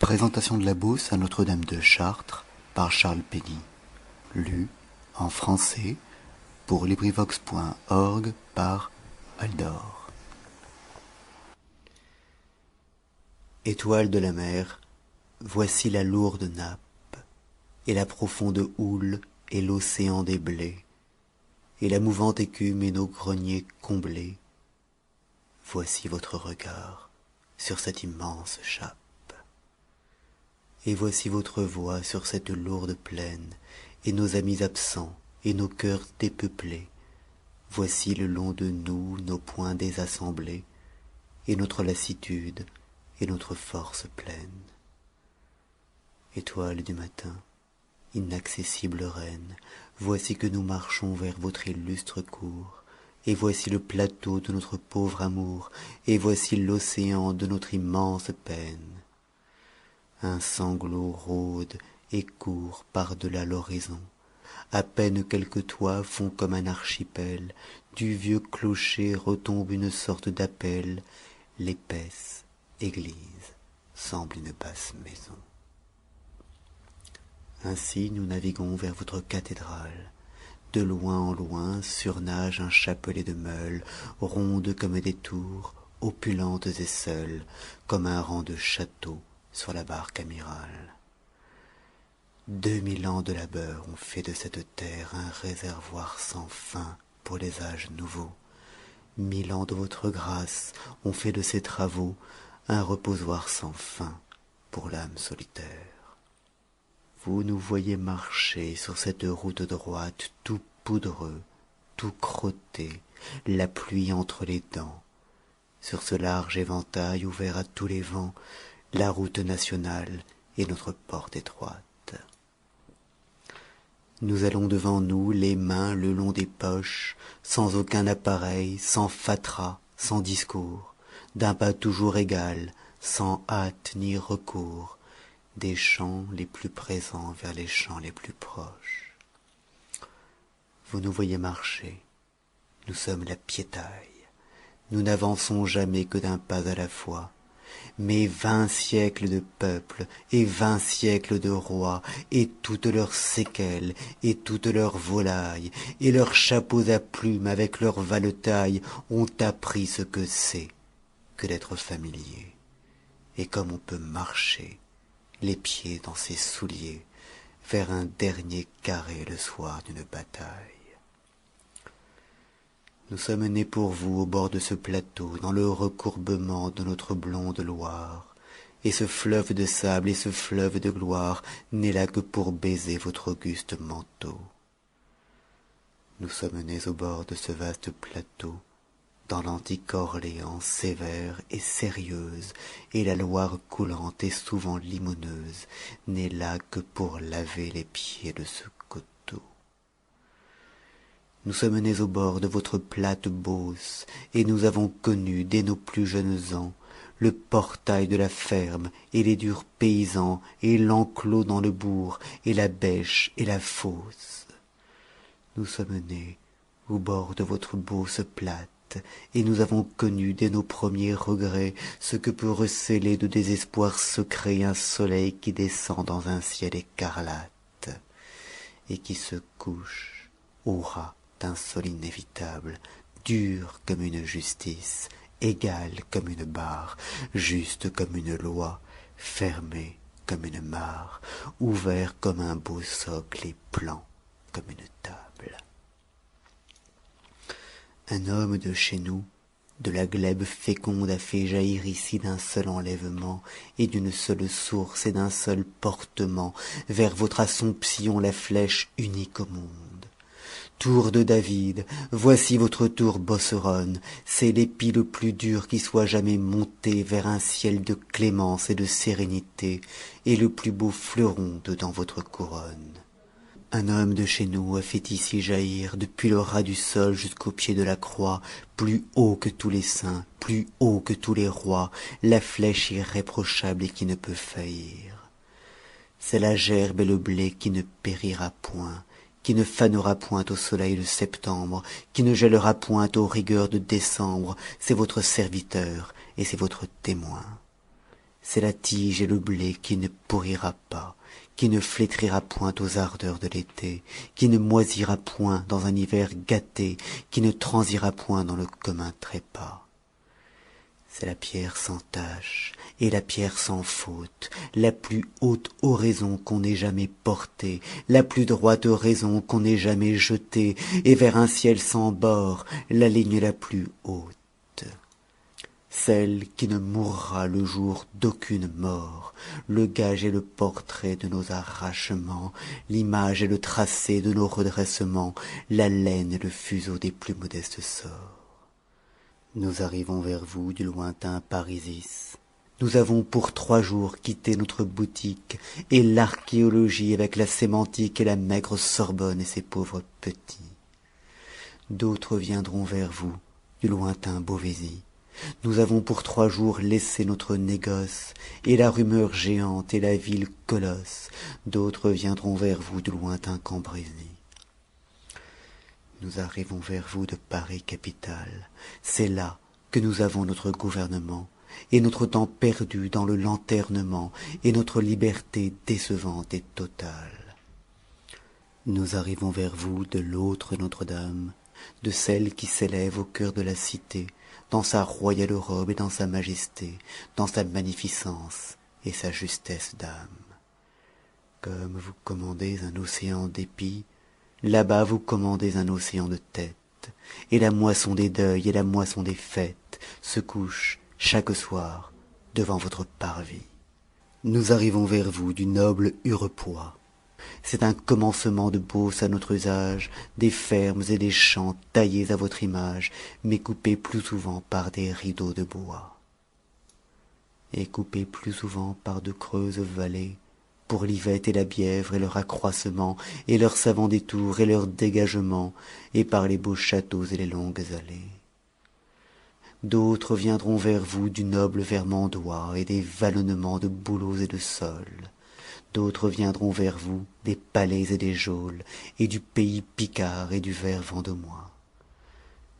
Présentation de la Beauce à Notre-Dame de Chartres par Charles Péguy. Lu en français pour LibriVox.org par Aldor. Étoile de la mer, voici la lourde nappe, et la profonde houle, et l'océan des blés, et la mouvante écume, et nos greniers comblés. Voici votre regard sur cette immense chape. Et voici votre voix sur cette lourde plaine, et nos amis absents, et nos cœurs dépeuplés. Voici le long de nous nos poings désassemblés, et notre lassitude, et notre force pleine. Étoile du matin, inaccessible reine, voici que nous marchons vers votre illustre cour, et voici le plateau de notre pauvre amour, et voici l'océan de notre immense peine. Un sanglot rôde et court par-delà l'horizon. À peine quelques toits font comme un archipel. Du vieux clocher retombe une sorte d'appel. L'épaisse église semble une basse maison. Ainsi nous naviguons vers votre cathédrale. De loin en loin surnage un chapelet de meules, rondes comme des tours, opulentes et seules, comme un rang de châteaux sur la barque amirale. 2000 ans de labeur ont fait de cette terre un réservoir sans fin pour les âges nouveaux. 1000 ans de votre grâce ont fait de ces travaux un reposoir sans fin pour l'âme solitaire. Vous nous voyez marcher sur cette route droite, tout poudreux, tout crotté, la pluie entre les dents. Sur ce large éventail ouvert à tous les vents, la route nationale est notre porte étroite. Nous allons devant nous, les mains le long des poches, sans aucun appareil, sans fatras, sans discours, d'un pas toujours égal, sans hâte ni recours, des champs les plus présents vers les champs les plus proches. Vous nous voyez marcher, nous sommes la piétaille, nous n'avançons jamais que d'un pas à la fois. Mais 20 siècles de peuples, et 20 siècles de rois, et toutes leurs séquelles, et toutes leurs volailles, et leurs chapeaux à plumes avec leurs valetailles, ont appris ce que c'est que d'être familier, et comme on peut marcher, les pieds dans ses souliers, vers un dernier carré le soir d'une bataille. Nous sommes nés pour vous au bord de ce plateau, dans le recourbement de notre blonde Loire, et ce fleuve de sable et ce fleuve de gloire n'est là que pour baiser votre auguste manteau. Nous sommes nés au bord de ce vaste plateau, dans l'antique Orléans sévère et sérieuse, et la Loire coulante et souvent limoneuse n'est là que pour laver les pieds de ce coteau. Nous sommes nés au bord de votre plate Beauce, et nous avons connu, dès nos plus jeunes ans, le portail de la ferme, et les durs paysans, et l'enclos dans le bourg, et la bêche, et la fosse. Nous sommes nés au bord de votre Beauce plate, et nous avons connu, dès nos premiers regrets, ce que peut recéler de désespoir secret un soleil qui descend dans un ciel écarlate, et qui se couche au ras d'un sol inévitable, dur comme une justice, égal comme une barre, juste comme une loi, fermé comme une mare, ouvert comme un beau socle et plan comme une table. Un homme de chez nous, de la glèbe féconde, a fait jaillir ici d'un seul enlèvement, et d'une seule source et d'un seul portement, vers votre Assomption la flèche unique au monde. Tour de David, voici votre tour Bosseronne, c'est l'épi le plus dur qui soit jamais monté vers un ciel de clémence et de sérénité, et le plus beau fleuron dedans votre couronne. Un homme de chez nous a fait ici jaillir, depuis le ras du sol jusqu'au pied de la croix, plus haut que tous les saints, plus haut que tous les rois, la flèche irréprochable et qui ne peut faillir. C'est la gerbe et le blé qui ne périra point, qui ne fanera point au soleil de septembre, qui ne gèlera point aux rigueurs de décembre, c'est votre serviteur et c'est votre témoin. c'est la tige et le blé qui ne pourrira pas, qui ne flétrira point aux ardeurs de l'été, qui ne moisira point dans un hiver gâté, qui ne transira point dans le commun trépas. C'est la pierre sans tache et la pierre sans faute, la plus haute oraison qu'on ait jamais portée, la plus droite raison qu'on ait jamais jetée, et vers un ciel sans bord, la ligne la plus haute. Celle qui ne mourra le jour d'aucune mort, le gage et le portrait de nos arrachements, l'image et le tracé de nos redressements, la laine et le fuseau des plus modestes sorts. Nous arrivons vers vous du lointain Parisis. Nous avons pour 3 jours quitté notre boutique et l'archéologie avec la sémantique et la maigre Sorbonne et ses pauvres petits. D'autres viendront vers vous du lointain Beauvaisis. Nous avons pour 3 jours laissé notre négoce et la rumeur géante et la ville colosse. D'autres viendront vers vous du lointain Cambrésis. Nous arrivons vers vous de Paris capitale. C'est là que nous avons notre gouvernement, et notre temps perdu dans le lanternement, et notre liberté décevante et totale. Nous arrivons vers vous de l'autre Notre-Dame, de celle qui s'élève au cœur de la cité, dans sa royale robe et dans sa majesté, dans sa magnificence et sa justesse d'âme. Comme vous commandez un océan d'épis, là-bas vous commandez un océan de têtes, et la moisson des deuils et la moisson des fêtes se couchent chaque soir devant votre parvis. Nous arrivons vers vous du noble Hurepoix. C'est un commencement de beauce à notre usage, des fermes et des champs taillés à votre image, mais coupés plus souvent par des rideaux de bois. Et coupés plus souvent par de creuses vallées, pour l'ivette et la bièvre et leur accroissement, et leurs savants détours et leurs dégagements, et par les beaux châteaux et les longues allées. D'autres viendront vers vous du noble Vermandois et des vallonnements de bouleaux et de saules. D'autres viendront vers vous des palais et des geôles, et du pays picard et du vert vendomois.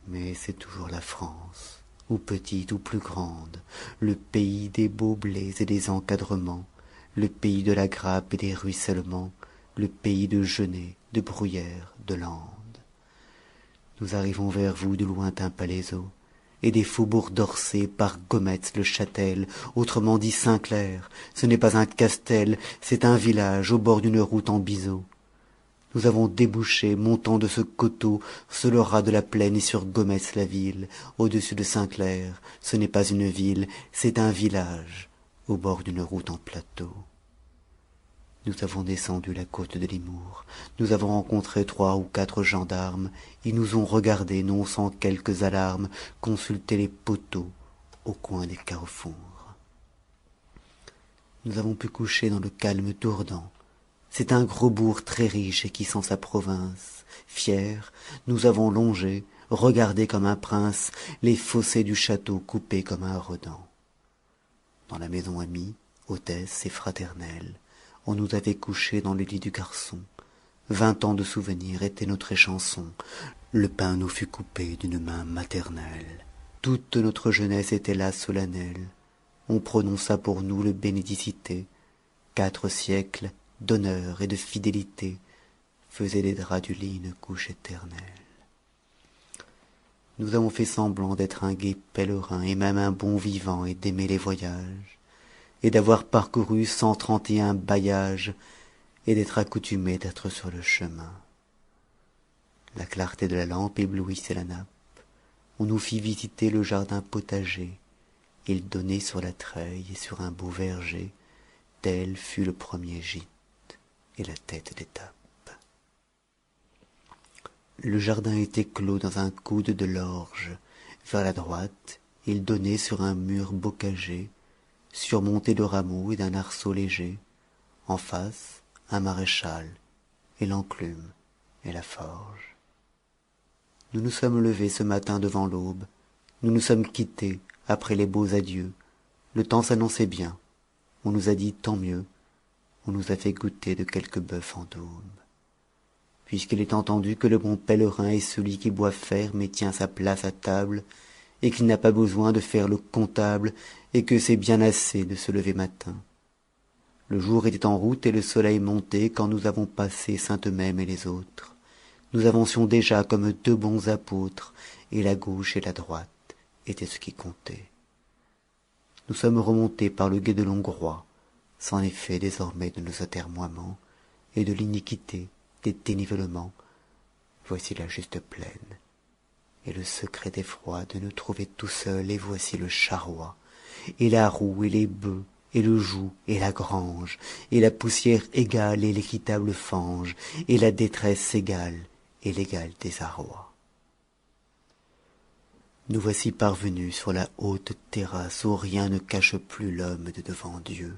Mais c'est toujours la France, ou petite ou plus grande, le pays des beaux blés et des encadrements, le pays de la grappe et des ruissellements, le pays de genêts, de bruyères, de landes. Nous arrivons vers vous du lointain Palaiseau, et des faubourgs d'Orsay par Gometz le Châtel, autrement dit Saint-Clair. Ce n'est pas un castel, c'est un village au bord d'une route en biseau. Nous avons débouché, montant de ce coteau, sur le ras de la plaine et sur Gometz la ville, au-dessus de Saint-Clair. Ce n'est pas une ville, c'est un village, au bord d'une route en plateau. Nous avons descendu la côte de Limours. Nous avons rencontré 3 ou 4 gendarmes. Ils nous ont regardés, non sans quelques alarmes, consulter les poteaux au coin des carrefours. Nous avons pu coucher dans le calme Dourdan. C'est un gros bourg très riche et qui sent sa province. Fiers, nous avons longé, regardé comme un prince, les fossés du château coupés comme un redent. Dans la maison amie, hôtesse et fraternelle, on nous avait couchés dans le lit du garçon. 20 ans de souvenirs était notre échanson. Le pain nous fut coupé d'une main maternelle. Toute notre jeunesse était là solennelle. On prononça pour nous le bénédicité. 4 siècles d'honneur et de fidélité faisaient des draps du lit une couche éternelle. Nous avons fait semblant d'être un gai pèlerin et même un bon vivant et d'aimer les voyages, et d'avoir parcouru 131 bailliages, et d'être accoutumé d'être sur le chemin. La clarté de la lampe éblouissait la nappe. On nous fit visiter le jardin potager. Il donnait sur la treille et sur un beau verger. Tel fut le premier gîte et la tête d'étape. Le jardin était clos dans un coude de l'orge. Vers la droite, il donnait sur un mur bocagé, surmonté de rameaux et d'un arceau léger. En face, un maréchal, et l'enclume, et la forge. Nous nous sommes levés ce matin devant l'aube. Nous nous sommes quittés après les beaux adieux. Le temps s'annonçait bien. On nous a dit tant mieux. On nous a fait goûter de quelques bœufs fantômes. Puisqu'il est entendu que le bon pèlerin est celui qui boit ferme et tient sa place à table, et qu'il n'a pas besoin de faire le comptable, et que c'est bien assez de se lever matin. Le jour était en route et le soleil montait quand nous avons passé Sainte-Memme et les autres. Nous avancions déjà comme deux bons apôtres, et la gauche et la droite étaient ce qui comptait. Nous sommes remontés par le gué de Longrois, c'en est fait désormais de nos atermoiements, et de l'iniquité, des dénivellements. Voici la juste plaine, et le secret d'effroi de nous trouver tout seuls, et voici le charroi, et la roue, et les bœufs, et le joug, et la grange, et la poussière égale, et l'équitable fange, et la détresse égale, et l'égal désarroi. Nous voici parvenus sur la haute terrasse où rien ne cache plus l'homme de devant Dieu,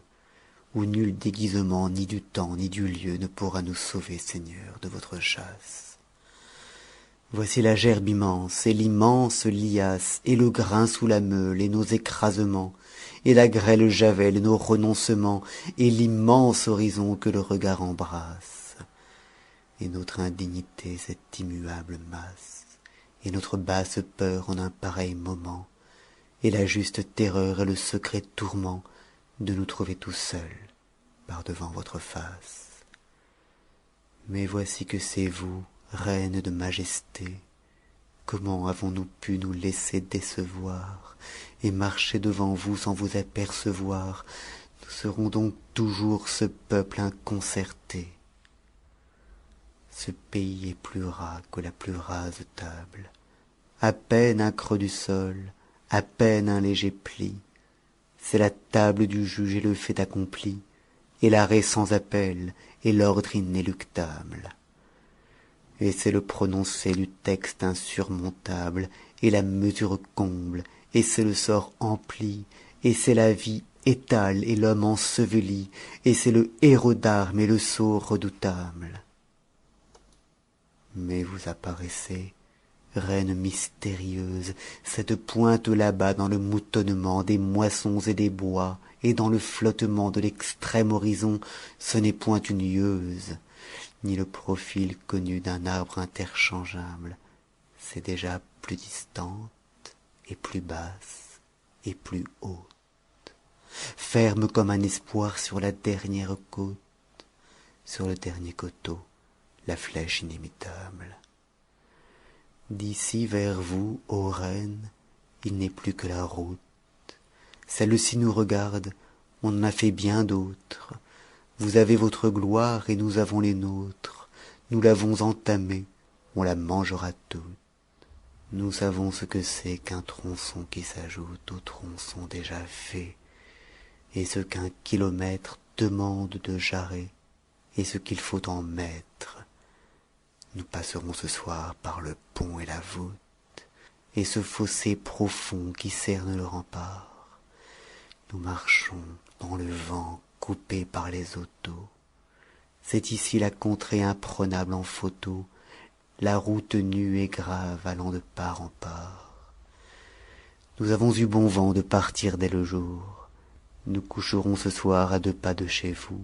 où nul déguisement ni du temps ni du lieu ne pourra nous sauver, Seigneur, de votre chasse. Voici la gerbe immense, et l'immense liasse, et le grain sous la meule, et nos écrasements, et la grêle javel, et nos renoncements, et l'immense horizon que le regard embrasse. Et notre indignité, cette immuable masse, et notre basse peur en un pareil moment, et la juste terreur et le secret tourment de nous trouver tout seuls par devant votre face. Mais voici que c'est vous, reine de majesté. Comment avons-nous pu nous laisser décevoir et marcher devant vous sans vous apercevoir? Nous serons donc toujours ce peuple inconcerté. Ce pays est plus ras que la plus rase table. À peine un creux du sol, à peine un léger pli. C'est la table du juge et le fait accompli, et l'arrêt sans appel, et l'ordre inéluctable. Et c'est le prononcé du texte insurmontable, et la mesure comble, et c'est le sort empli, et c'est la vie étale et l'homme enseveli, et c'est le héros d'armes et le sceau redoutable. Mais vous apparaissez, reine mystérieuse, cette pointe là-bas dans le moutonnement des moissons et des bois, et dans le flottement de l'extrême horizon, ce n'est point une yeuse, ni le profil connu d'un arbre interchangeable, c'est déjà plus distante, et plus basse, et plus haute, ferme comme un espoir sur la dernière côte, sur le dernier coteau, la flèche inimitable. D'ici vers vous, ô reine, il n'est plus que la route. Celle-ci nous regarde, on en a fait bien d'autres. Vous avez votre gloire et nous avons les nôtres. Nous l'avons entamée, on la mangera toute. Nous savons ce que c'est qu'un tronçon qui s'ajoute au tronçon déjà fait, et ce qu'un kilomètre demande de jarret, et ce qu'il faut en mètres. Nous passerons ce soir par le pont et la voûte, et ce fossé profond qui cerne le rempart. Nous marchons dans le vent coupé par les autos. C'est ici la contrée imprenable en photo, la route nue et grave allant de part en part. Nous avons eu bon vent de partir dès le jour. Nous coucherons ce soir à 2 pas de chez vous,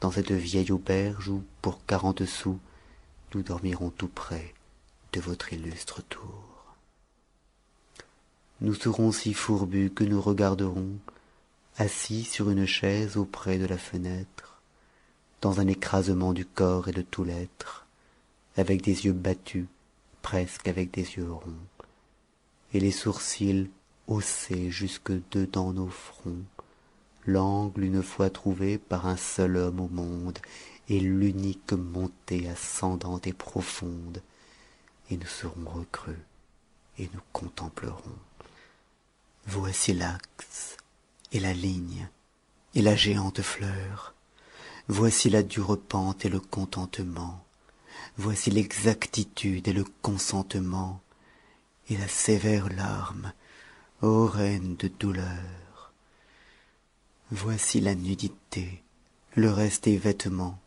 dans cette vieille auberge où, pour 40 sous, nous dormirons tout près de votre illustre tour. Nous serons si fourbus que nous regarderons, assis sur une chaise auprès de la fenêtre, dans un écrasement du corps et de tout l'être, avec des yeux battus, presque avec des yeux ronds, et les sourcils haussés jusque dedans nos fronts, l'angle une fois trouvé par un seul homme au monde, et l'unique montée ascendante et profonde, et nous serons recrus, et nous contemplerons. Voici l'axe, et la ligne, et la géante fleur. Voici la dure pente et le contentement. Voici l'exactitude et le consentement, et la sévère larme, ô reine de douleur. Voici la nudité, le reste est vêtement.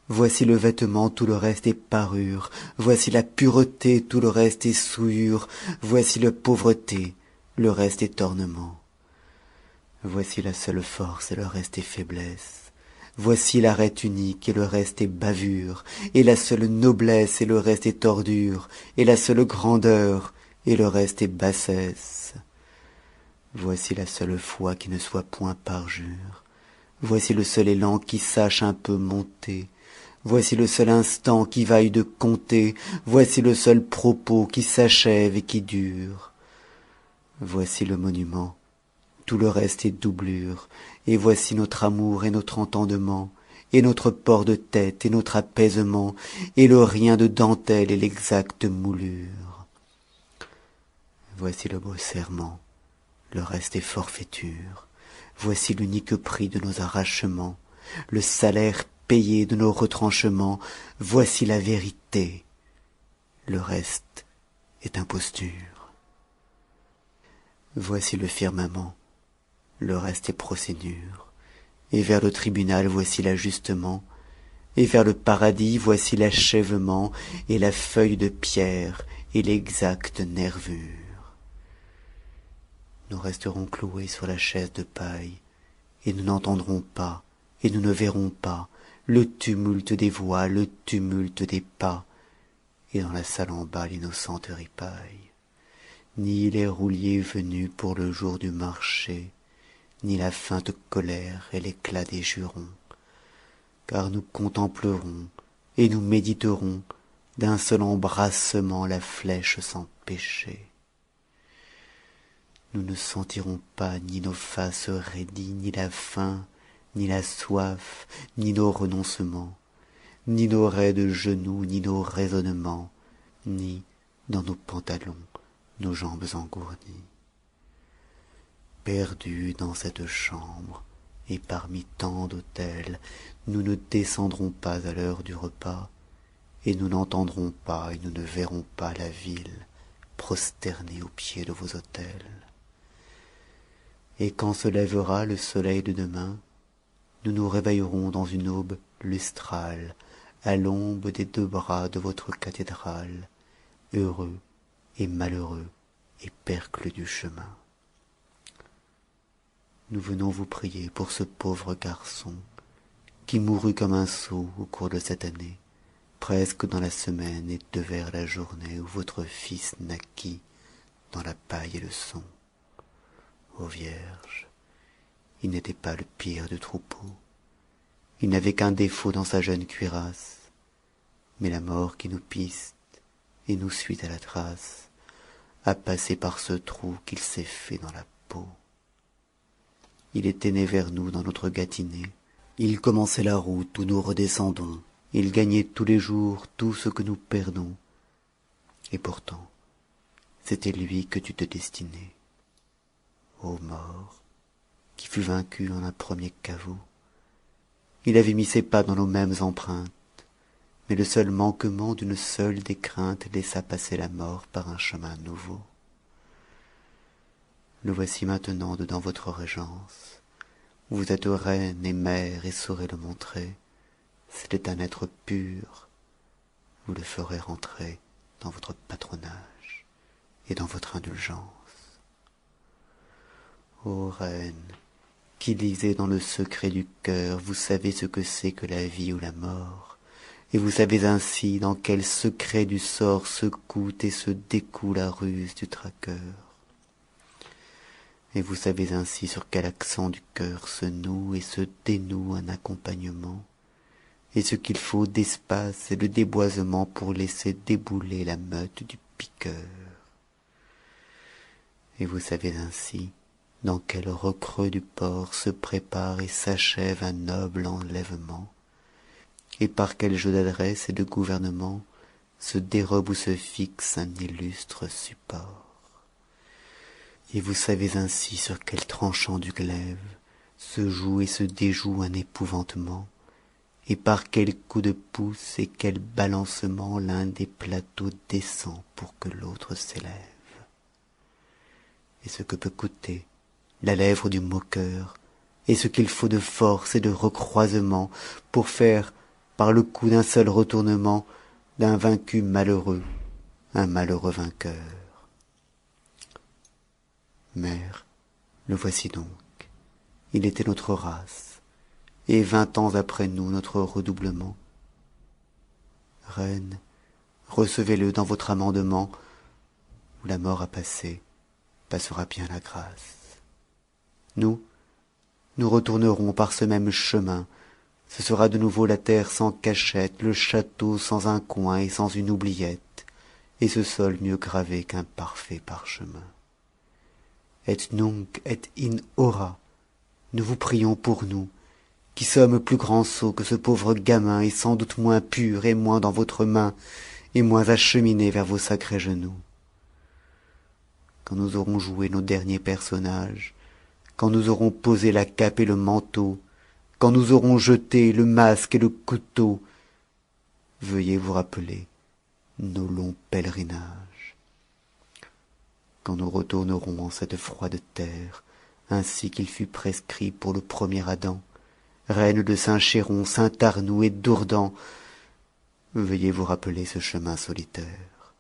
Voici le vêtement, tout le reste est parure. Voici la pureté, tout le reste est souillure. Voici la pauvreté, le reste est ornement. Voici la seule force et le reste est faiblesse. Voici l'arrêt unique et le reste est bavure. Et la seule noblesse et le reste est ordure. Et la seule grandeur et le reste est bassesse. Voici la seule foi qui ne soit point parjure. Voici le seul élan qui sache un peu monter. Voici le seul instant qui vaille de compter. Voici le seul propos qui s'achève et qui dure. Voici le monument, tout le reste est doublure. Et voici notre amour et notre entendement, et notre port de tête et notre apaisement, et le rien de dentelle et l'exacte moulure. Voici le beau serment, le reste est forfaiture. Voici l'unique prix de nos arrachements, le salaire payé de nos retranchements. Voici la vérité, le reste est imposture. Voici le firmament, le reste est procédure. Et vers le tribunal voici l'ajustement, et vers le paradis voici l'achèvement, et la feuille de pierre et l'exacte nervure. Nous resterons cloués sur la chaise de paille, et nous n'entendrons pas, et nous ne verrons pas, le tumulte des voix, le tumulte des pas, et dans la salle en bas l'innocente ripaille, ni les rouliers venus pour le jour du marché, ni la feinte colère et l'éclat des jurons, car nous contemplerons et nous méditerons d'un seul embrassement la flèche sans péché. Nous ne sentirons pas ni nos faces raidies, ni la faim, ni la soif, ni nos renoncements, ni nos raides genoux, ni nos raisonnements, ni, dans nos pantalons, nos jambes engourdies. Perdus dans cette chambre, et parmi tant d'autels, nous ne descendrons pas à l'heure du repas, et nous n'entendrons pas et nous ne verrons pas la ville prosternée aux pieds de vos autels. Et quand se lèvera le soleil de demain, nous nous réveillerons dans une aube lustrale, à l'ombre des deux bras de votre cathédrale, heureux et malheureux et perclus du chemin. Nous venons vous prier pour ce pauvre garçon qui mourut comme un sot au cours de cette année, presque dans la semaine et de vers la journée où votre fils naquit dans la paille et le son. Ô Vierge, il n'était pas le pire du troupeau, il n'avait qu'un défaut dans sa jeune cuirasse, mais la mort qui nous piste et nous suit à la trace a passé par ce trou qu'il s'est fait dans la peau. Il était né vers nous dans notre gâtinais, il commençait la route où nous redescendons, il gagnait tous les jours tout ce que nous perdons, et pourtant c'était lui que tu te destinais. Ô mort, qui fut vaincu en un premier caveau, il avait mis ses pas dans nos mêmes empreintes, mais le seul manquement d'une seule des craintes laissa passer la mort par un chemin nouveau. Le voici maintenant dedans votre régence, vous êtes reine et mère et saurez le montrer, c'était un être pur, vous le ferez rentrer dans votre patronage et dans votre indulgence. Ô reine, qui lisez dans le secret du cœur, vous savez ce que c'est que la vie ou la mort, et vous savez ainsi dans quel secret du sort se coud et se découd la ruse du traqueur. Et vous savez ainsi sur quel accent du cœur se noue et se dénoue un accompagnement, et ce qu'il faut d'espace et de déboisement pour laisser débouler la meute du piqueur. Et vous savez ainsi dans quel recreux du port se prépare et s'achève un noble enlèvement, et par quel jeu d'adresse et de gouvernement se dérobe ou se fixe un illustre support. Et vous savez ainsi sur quel tranchant du glaive se joue et se déjoue un épouvantement, et par quel coup de pouce et quel balancement l'un des plateaux descend pour que l'autre s'élève. Et ce que peut coûter la lèvre du moqueur, et ce qu'il faut de force et de recroisement pour faire, par le coup d'un seul retournement, d'un vaincu malheureux un malheureux vainqueur. Mère, le voici donc, il était notre race, et 20 ans après nous notre redoublement. Reine, recevez-le dans votre amendement, où la mort a passé, passera bien la grâce. Nous retournerons par ce même chemin. Ce sera de nouveau la terre sans cachette, le château sans un coin et sans une oubliette, et ce sol mieux gravé qu'un parfait parchemin. Et nunc et in hora, nous vous prions pour nous, qui sommes plus grands sots que ce pauvre gamin, et sans doute moins purs et moins dans votre main, et moins acheminés vers vos sacrés genoux. Quand nous aurons joué nos derniers personnages, quand nous aurons posé la cape et le manteau, quand nous aurons jeté le masque et le couteau, veuillez vous rappeler nos longs pèlerinages. Quand nous retournerons en cette froide terre, ainsi qu'il fut prescrit pour le premier Adam, reine de Saint-Chéron, Saint-Arnoux et Dourdan, veuillez vous rappeler ce chemin solitaire.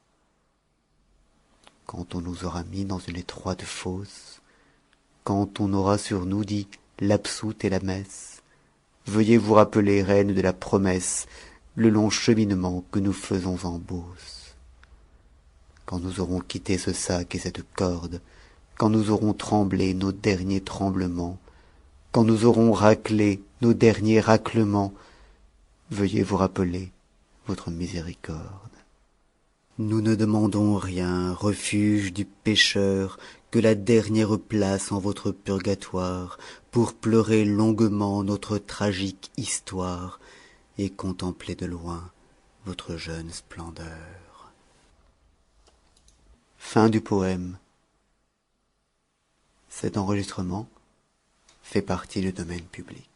Quand on nous aura mis dans une étroite fosse, quand on aura sur nous dit l'absoute et la messe, veuillez vous rappeler, reine de la promesse, le long cheminement que nous faisons en Beauce. Quand nous aurons quitté ce sac et cette corde, quand nous aurons tremblé nos derniers tremblements, quand nous aurons raclé nos derniers raclements, veuillez vous rappeler votre miséricorde. Nous ne demandons rien, refuge du pécheur, que la dernière place en votre purgatoire, pour pleurer longuement notre tragique histoire, et contempler de loin votre jeune splendeur. Fin du poème. Cet enregistrement fait partie du domaine public.